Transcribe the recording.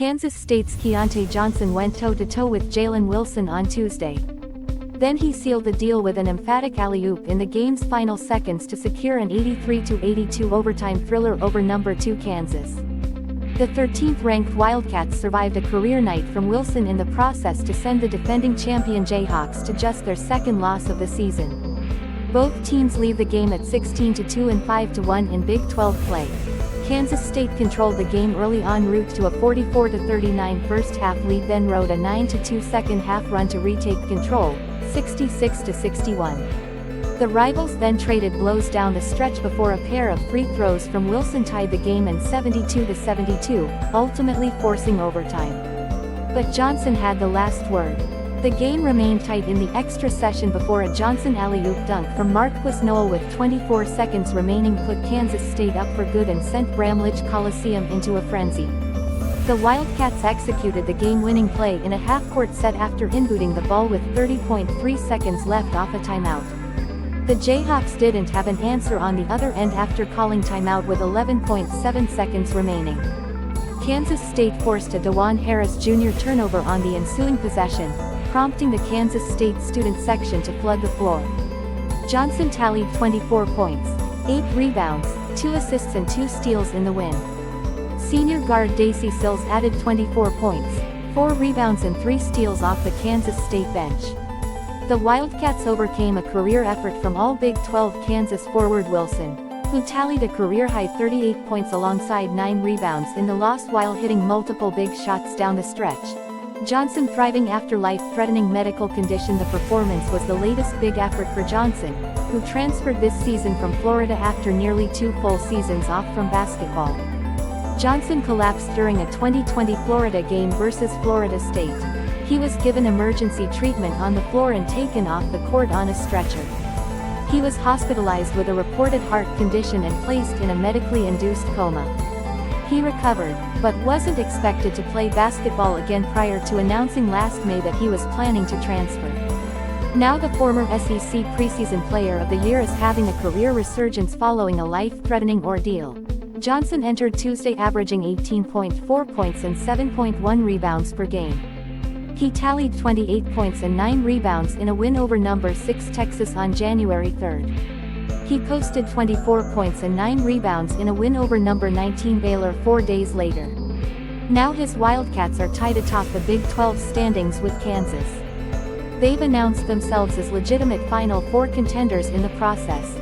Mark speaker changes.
Speaker 1: Kansas State's Keyontae Johnson went toe-to-toe with Jalen Wilson on Tuesday. Then he sealed the deal with an emphatic alley-oop in the game's final seconds to secure an 83-82 overtime thriller over number 2 Kansas. The 13th-ranked Wildcats survived a career night from Wilson in the process to send the defending champion Jayhawks to just their second loss of the season. Both teams leave the game at 16-2 and 5-1 in Big 12 play. Kansas State controlled the game early en route to a 44-39 first-half lead, then rode a 9-2 second-half run to retake control, 66-61. The rivals then traded blows down the stretch before a pair of free throws from Wilson tied the game in 72-72, ultimately forcing overtime. But Johnson had the last word. The game remained tight in the extra session before a Johnson alley-oop dunk from Marquise Noel with 24 seconds remaining put Kansas State up for good and sent Bramlage Coliseum into a frenzy. The Wildcats executed the game-winning play in a half-court set after inbooting the ball with 30.3 seconds left off a timeout. The Jayhawks didn't have an answer on the other end after calling timeout with 11.7 seconds remaining. Kansas State forced a DeJuan Harris Jr. turnover on the ensuing possession, prompting the Kansas State student section to flood the floor. Johnson tallied 24 points, 8 rebounds, 2 assists and 2 steals in the win. Senior guard Daisy Sills added 24 points, 4 rebounds and 3 steals off the Kansas State bench. The Wildcats overcame a career effort from all Big 12 Kansas forward Wilson, who tallied a career-high 38 points alongside 9 rebounds in the loss while hitting multiple big shots down the stretch. Johnson thriving after life-threatening medical condition. The performance was the latest big effort for Johnson, who transferred this season from Florida after nearly 2 full seasons off from basketball. Johnson collapsed during a 2020 Florida game versus Florida State. He was given emergency treatment on the floor and taken off the court on a stretcher. He was hospitalized with a reported heart condition and placed in a medically induced coma. He recovered, but wasn't expected to play basketball again prior to announcing last May that he was planning to transfer. Now the former SEC preseason player of the year is having a career resurgence following a life-threatening ordeal. Johnson entered Tuesday averaging 18.4 points and 7.1 rebounds per game. He tallied 28 points and 9 rebounds in a win over number 6 Texas on January 3rd. He posted 24 points and 9 rebounds in a win over number 19 Baylor 4 days later. Now his Wildcats are tied atop the Big 12 standings with Kansas. They've announced themselves as legitimate Final Four contenders in the process.